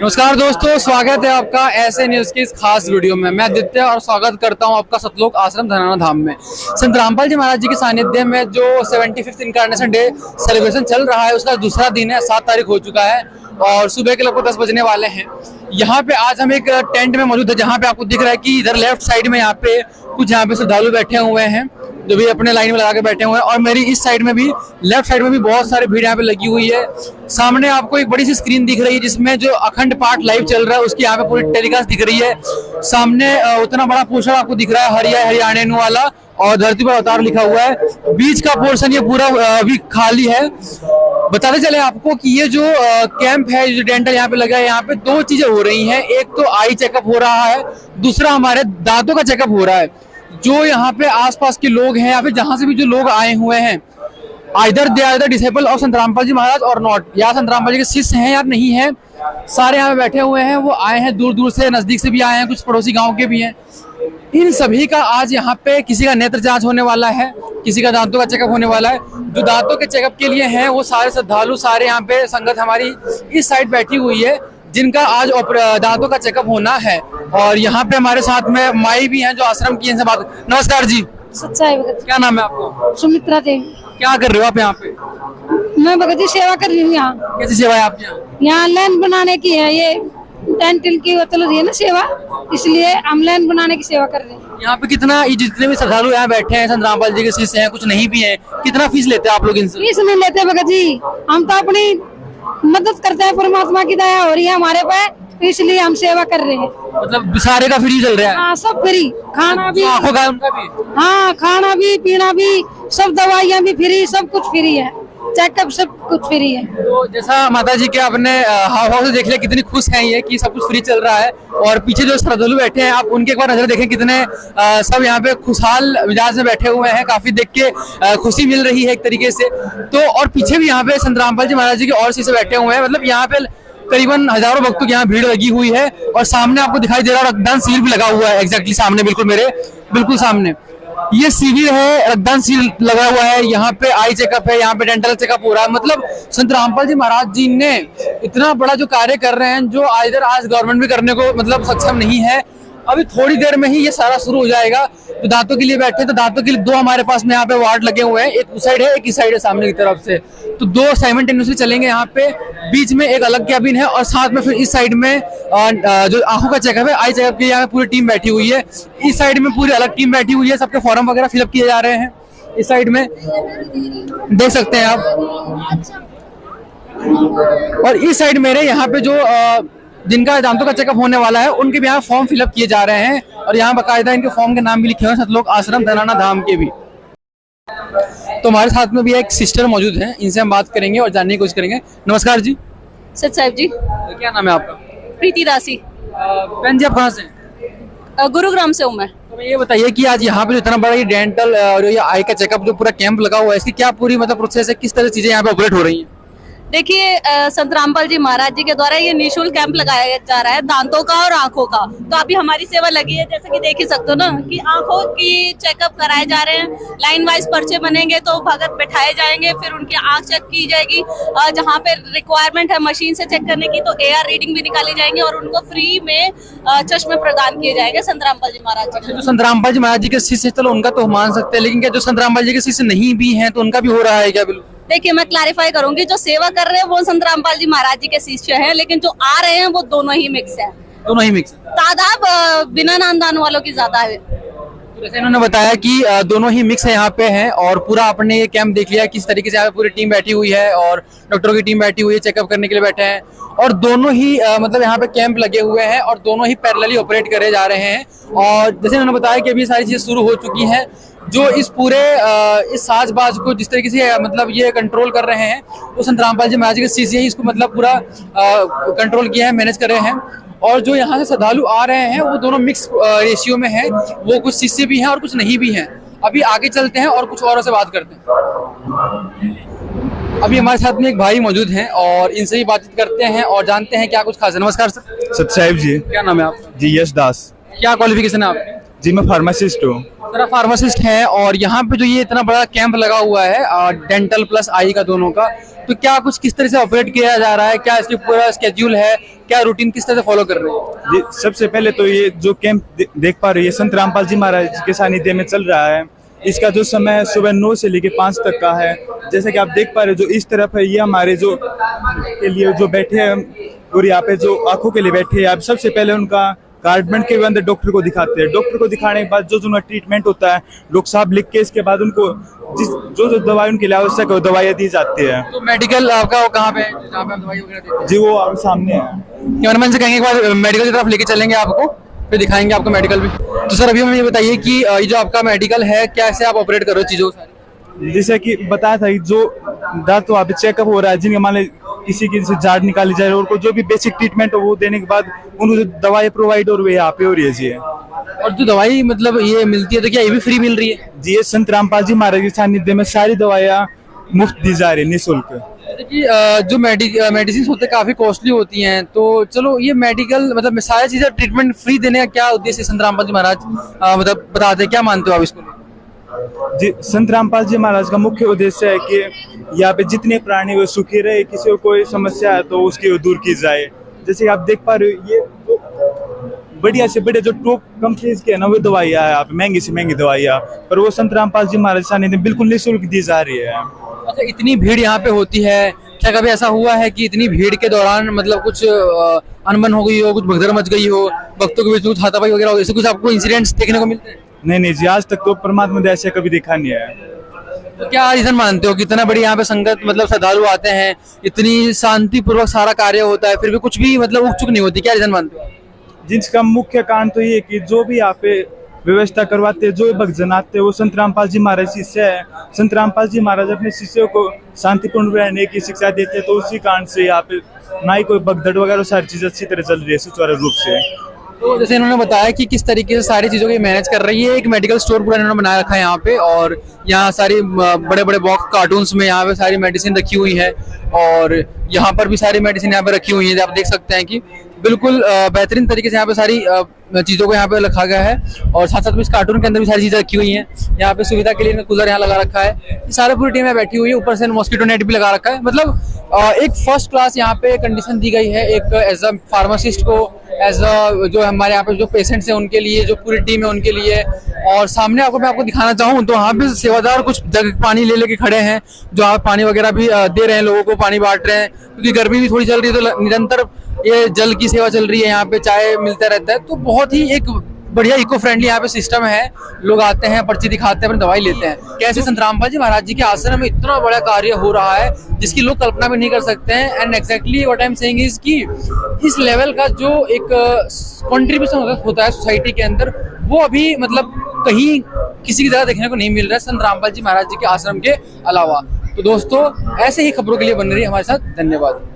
नमस्कार दोस्तों, स्वागत है आपका ऐसे न्यूज की इस खास वीडियो में। मैं आदित्य और स्वागत करता हूं आपका सतलोक आश्रम धनाना धाम में। संत रामपाल जी महाराज जी के सानिध्य में जो 75th इनकारनेशन डे सेलिब्रेशन चल रहा है, उसका दूसरा दिन है। 7 तारीख हो चुका है और सुबह के लगभग 10 बजने वाले हैं। यहाँ पे आज हम एक टेंट में मौजूद है, जहाँ पे आपको दिख रहा है कि इधर लेफ्ट साइड में यहाँ पे श्रद्धालु बैठे हुए हैं, जो भी अपने लाइन में लगा के बैठे हुए हैं। और मेरी इस साइड में भी, लेफ्ट साइड में भी बहुत सारे भीड़ यहाँ पे लगी हुई है। सामने आपको एक बड़ी सी स्क्रीन दिख रही है, जिसमें जो अखंड पाठ लाइव चल रहा है उसकी यहाँ पे पूरी टेलीकास्ट दिख रही है। सामने उतना बड़ा पोस्टर आपको दिख रहा है, हरियाणा वाला, और धरती पर अवतार लिखा हुआ है। बीच का पोर्शन ये पूरा अभी खाली है। बताते चले आपको कि ये जो कैंप है, जो डेंटल यहाँ पे लगा है, यहाँ पे 2 चीजें हो रही हैं। एक तो आई चेकअप हो रहा है, दूसरा हमारे दांतों का चेकअप हो रहा है। जो यहाँ पे आसपास के लोग हैं या फिर जहां से भी जो लोग आए हुए हैं, either they are the disable of Sant Rampal जी महाराज और नॉट, या संत रामपाल जी के शिष्य हैं या नहीं है, सारे यहाँ पे बैठे हुए हैं। वो आए हैं दूर दूर से, नजदीक से भी आए हैं, कुछ पड़ोसी गांव के भी हैं। इन सभी का आज यहाँ पे किसी का नेत्र जांच होने वाला है, किसी का दांतों का चेकअप होने वाला है। जो दांतों के चेकअप के लिए हैं वो सारे श्रद्धालु, सारे यहाँ पे संगत हमारी इस साइड बैठी हुई है, जिनका आज दांतों का चेकअप होना है। और यहाँ पे हमारे साथ में माई भी हैं जो आश्रम की, इनसे बात। नमस्कार जी, सच्चाई क्या नाम है आपको? सुमित्रा देवी। क्या कर रहे हो आप यहाँ पे? मैं भगत जी सेवा कर रही हूँ यहाँ। कैसी सेवा है आपके यहाँ? यहाँ लैंड बनाने की है, ये डेंटल की वो चल रही है ना सेवा, इसलिए हम लैंड बनाने की सेवा कर रहे हैं। यहाँ पे कितना, ये जितने भी श्रद्धालु यहाँ बैठे हैं, संत रामपाल जी के शिष्य हैं, कुछ नहीं भी हैं, कितना फीस लेते हैं आप लोग इनसे? फीस नहीं लेते भगत जी, हम तो अपनी मदद करते हैं, परमात्मा की दया हो रही है हमारे पे, तो इसलिए हम सेवा कर रहे हैं। मतलब सारे का फ्री चल रहा है? हाँ, सब फ्री, खाना भी, आंखों का उनका भी? हाँ, खाना भी, पीना भी, सब दवाइयाँ भी फ्री, सब कुछ फ्री है, चेकअप सब कुछ फ्री है। तो जैसा माता जी के आपने हाव भाव से देख लिया, कितनी खुश हैं ये कि सब कुछ फ्री चल रहा है। और पीछे जो श्रद्धालु बैठे हैं, आप उनके एक बार नजर देखें, कितने सब यहाँ पे खुशहाल मिजाज में बैठे हुए हैं। काफी देख के खुशी मिल रही है एक तरीके से। तो और पीछे भी यहाँ पे संत रामपाल जी महाराज जी के और शिष्य बैठे हुए हैं। मतलब यहाँ पे करीबन हजारों भक्तों की यहाँ भीड़ लगी हुई है। और सामने आपको दिखाई दे रहा है रक्तदान शिविर भी लगा हुआ है, एग्जैक्टली सामने, बिल्कुल मेरे बिल्कुल सामने ये शिविर है, रक्तदान शिविर लगा हुआ है। यहाँ पे आई चेकअप है, यहाँ पे डेंटल चेकअप हो रहा है। मतलब संत रामपाल जी महाराज जी ने इतना बड़ा जो कार्य कर रहे हैं, जो इधर आज गवर्नमेंट भी करने को मतलब सक्षम नहीं है। अभी थोड़ी देर में ही ये सारा शुरू हो जाएगा। तो दांतों के लिए बैठे, तो दांतों के लिए 2 हमारे पास में यहाँ पे वार्ड लगे हुए हैं, एक उस साइड है, एक इस साइड है सामने की तरफ से। तो 2 साइमल्टेनियसली चलेंगे यहाँ पे। बीच में एक अलग कैबिन है और साथ में फिर इस साइड में जो आंखों का चेकअप है, आई चेकअप के यहाँ पूरी टीम बैठी हुई है। इस साइड में पूरी अलग टीम बैठी हुई है, सबके फॉर्म वगैरह फिलअप किए जा रहे हैं। इस साइड में देख सकते हैं आप। और इस साइड मेरे यहाँ पे जो जिनका दांतों का चेकअप होने वाला है, उनके भी यहाँ फॉर्म फिलअप किए जा रहे हैं। और यहाँ बाकायदा इनके फॉर्म के नाम भी लिखे हुए हैं, सतलोक आश्रम धनाना धाम के भी। तो हमारे साथ में भी एक सिस्टर मौजूद है, इनसे हम बात करेंगे और जानने की कोशिश करेंगे। नमस्कार जी। सच साहिब जी। तो क्या नाम है आपका? प्रीति दासी। बहन जी, आप कहाँ से? गुरुग्राम से हूँ मैं। तो ये बताइए कि आज यहाँ पे जो इतना बड़ा ये डेंटल और ये आई का चेकअप जो पूरा कैंप लगा हुआ है, इसकी क्या पूरी मतलब प्रोसेस है, किस तरह चीजें यहाँ पे ऑपरेट हो रही हैं? देखिए, संत रामपाल जी महाराज जी के द्वारा ये निःशुल्क कैंप लगाया जा रहा है दांतों का और आंखों का। तो अभी हमारी सेवा लगी है, जैसे कि देख ही सकते हो ना, कि आंखों की चेकअप कराए जा रहे हैं। लाइन वाइज पर्चे बनेंगे, तो भगत बैठाए जाएंगे, फिर उनकी आंख चेक की जाएगी। जहाँ पे रिक्वायरमेंट है मशीन से चेक करने की, तो AR रीडिंग भी निकाली जाएंगी और उनको फ्री में चश्मे प्रदान किए जाएंगे संत रामपाल जी महाराज जी। जो संत रामपाल जी महाराज जी के शिष्य, चलो उनका तो मान सकते हैं, लेकिन क्या जो संत रामपाल जी के शिष्य नहीं भी हैं, तो उनका भी हो रहा है क्या? बिल्कुल। देखिए, मैं क्लैरिफाई करूंगी, जो सेवा कर रहे हैं वो संत रामपाल जी महाराज जी के शिष्य हैं, लेकिन जो आ रहे हैं वो दोनों ही मिक्स है। दोनों ही मिक्स। तादाद बिना नामदान वालों की ज्यादा है। जैसे इन्होंने बताया कि दोनों ही मिक्स है यहाँ पे हैं। और पूरा आपने ये कैंप देख लिया किस तरीके से यहाँ पे पूरी टीम बैठी हुई है और डॉक्टरों की टीम बैठी हुई है, चेकअप करने के लिए बैठे हैं। और दोनों ही मतलब यहाँ पे कैंप लगे हुए हैं और दोनों ही पैरेलली ऑपरेट करे जा रहे हैं। और जैसे इन्होंने बताया कि अभी सारी चीजें शुरू हो चुकी हैं। जो इस पूरे इस साजबाज को जिस तरीके से मतलब ये कंट्रोल कर रहे हैं, वो संत रामपाल जी महाराज के शिष्य ही इसको मतलब पूरा कंट्रोल किया है, मैनेज कर रहे हैं। और जो यहाँ से श्रद्धालु आ रहे हैं, वो दोनों मिक्स रेशियो में है। वो कुछ शिष्य भी हैं और कुछ नहीं भी हैं। अभी आगे चलते हैं और कुछ औरों से बात करते हैं। अभी हमारे साथ में एक भाई मौजूद हैं और इनसे ही बातचीत करते हैं और जानते हैं क्या कुछ खास है। नमस्कार सर। सत साहिब जी। क्या नाम है आपका? जी यश दास। क्या क्वालिफिकेशन है आपकी? जी मैं फार्मासिस्ट हूँ। सर आप फार्मासिस्ट हैं और यहाँ पे जो ये इतना बड़ा कैंप लगा हुआ है डेंटल प्लस आई का दोनों का, तो क्या कुछ किस तरह से ऑपरेट किया जा रहा है, क्या इसकी पूरा स्केड्यूल है, क्या रूटीन किस तरह से फॉलो कर रहे हैं? जी, सबसे पहले तो ये जो कैंप देख पा रहे हैं, संत रामपाल जी महाराज के सानिध्य में चल रहा है। इसका जो समय है सुबह 9 से लेकर 5 तक का है। जैसे कि आप देख पा रहे हो, जो इस तरफ है ये हमारे जो के लिए जो बैठे हैं और यहाँ पे जो आंखों के लिए बैठे हैं, आप सबसे पहले उनका कार्ड बन के अंदर डॉक्टर को दिखाते हैं। डॉक्टर को दिखाने के बाद जो उनका ट्रीटमेंट होता है, डॉक्टर साहब लिख के इसके बाद उनको जो दवाई उनके लिए आवश्यक है वो दवाइयाँ दी जाती है। तो मेडिकल आपका वो कहाँ पे है जहाँ पे आप दवाई वगैरह देते हैं? जी वो आप सामने है। कैमरामैन से कहेंगे एक बार मेडिकल की तरफ लेके चलेंगे आपको, फिर दिखाएंगे आपको मेडिकल भी। तो सर अभी हमें ये बताइए कि ये जो आपका मेडिकल है कैसे आप ऑपरेट कर रहे हो चीज़ों को सारी? जैसे कि बताया था कि जो दांत वहाँ पे चेकअप हो रहा है, जिनके मान किसी की से जाड़ निकाली जाए और को जो भी बेसिक ट्रीटमेंट हो वो देने के बाद उनको दवाई प्रोवाइड और वे यहाँ पे हो रही है। जी और जो दवाई मतलब ये मिलती है तो क्या ये भी फ्री मिल रही है? जी, ये संत रामपाल जी महाराज के सानिध्य में सारी दवाइयाँ मुफ्त दी जा रही है, निःशुल्क। जैसे कि जो मेडिसिन होते हैं काफी कॉस्टली होती हैं, तो चलो ये मेडिकल मतलब सारी चीजें ट्रीटमेंट फ्री देने का क्या उद्देश्य है संत रामपाल जी महाराज मतलब बताते हैं, क्या मानते हो आप इसको? जी, संत रामपाल जी महाराज का मुख्य उद्देश्य है कि यहाँ पे जितने प्राणी वो सुखी रहे, किसी को कोई समस्या है तो उसकी दूर की जाए। जैसे आप देख पा रहे हो, ये बढ़िया से बढ़िया जो टॉप कंपनीज के है ना वो दवाइयाँ है, महंगी से महंगी दवाइयाँ, पर वो संत रामपाल जी महाराज सानिध्य में बिल्कुल निःशुल्क दी जा रही है। अच्छा, इतनी भीड़ यहाँ पे होती है, क्या कभी ऐसा हुआ है कि इतनी भीड़ के दौरान मतलब कुछ अनबन हो गई हो, कुछ भगदड़ मच गई हो, भक्तों के बीच में कुछ हाथापाई वगैरह हो, ऐसे कुछ आपको इंसिडेंट्स देखने को मिलते हैं? नहीं जी, आज तक तो परमात्मा ने ऐसे कभी देखा नहीं है। तो क्या रीजन मानते हो कि इतना बड़ी यहाँ पे संगत मतलब श्रद्धालु आते हैं, इतनी शांतिपूर्वक सारा कार्य होता है, फिर भी कुछ भी मतलब उकचुक नहीं होती, क्या रीजन मानते हो? जिसका मुख्य कारण तो ये कि जो भी यहाँ पे व्यवस्था करवाते हैं, जो भक्तजन आते हैं, वो संत रामपाल जी महाराज शिष्य है। संत रामपाल जी महाराज अपने शिष्यों को शांतिपूर्ण रहने की शिक्षा देते हैं, तो उसी कारण से यहाँ पे ना ही कोई भगदड़ वगैरह, सारी चीजें अच्छी तरह चल रही है सुचारू रूप से। तो जैसे इन्होंने बताया कि किस तरीके से सारी चीज़ों की मैनेज कर रही है, एक मेडिकल स्टोर पूरा इन्होंने बनाया रखा है यहाँ पे, और यहाँ सारी बड़े बड़े बॉक्स कार्टून्स में यहाँ पे सारी मेडिसिन रखी हुई है, और यहाँ पर भी सारी मेडिसिन यहाँ पे रखी हुई है। आप देख सकते हैं कि बिल्कुल बेहतरीन तरीके से यहाँ पे सारी चीज़ों को यहाँ पे रखा गया है, और साथ साथ में इस कार्टून के अंदर भी सारी चीज़ें रखी हुई हैं। यहाँ पे सुविधा के लिए कूलर यहाँ लगा रखा है, ये सारी पूरी टीम यहाँ बैठी हुई है, ऊपर से मॉस्किटो नेट भी लगा रखा है। मतलब एक फर्स्ट क्लास यहाँ पे कंडीशन दी गई है, एक एज अ फार्मासिस्ट को, एज अ जो हमारे यहाँ पे जो पेशेंट्स हैं उनके लिए, जो पूरी टीम है उनके लिए। और सामने मैं आपको दिखाना चाहूँ तो वहाँ पे सेवादार कुछ जग पानी ले लेके खड़े हैं, जो आप पानी वगैरह भी दे रहे हैं, लोगों को पानी बांट रहे हैं, क्योंकि गर्मी भी थोड़ी चल रही है तो निरंतर ये जल की सेवा चल रही है, यहाँ पे चाय मिलता रहता है। तो बहुत ही एक बढ़िया इको फ्रेंडली यहाँ पे सिस्टम है, लोग आते हैं, पर्ची दिखाते हैं, अपनी दवाई लेते हैं। कैसे संत रामपाल जी महाराज जी के आश्रम में इतना बड़ा कार्य हो रहा है जिसकी लोग कल्पना भी नहीं कर सकते हैं। And exactly what I am saying is कि इस लेवल का जो एक कंट्रीब्यूशन होता है सोसाइटी के अंदर, वो अभी मतलब कहीं किसी की जगह देखने को नहीं मिल रहा है संत रामपाल जी महाराज जी के आश्रम के अलावा। तो दोस्तों ऐसे ही खबरों के लिए बन रही है हमारे साथ। धन्यवाद।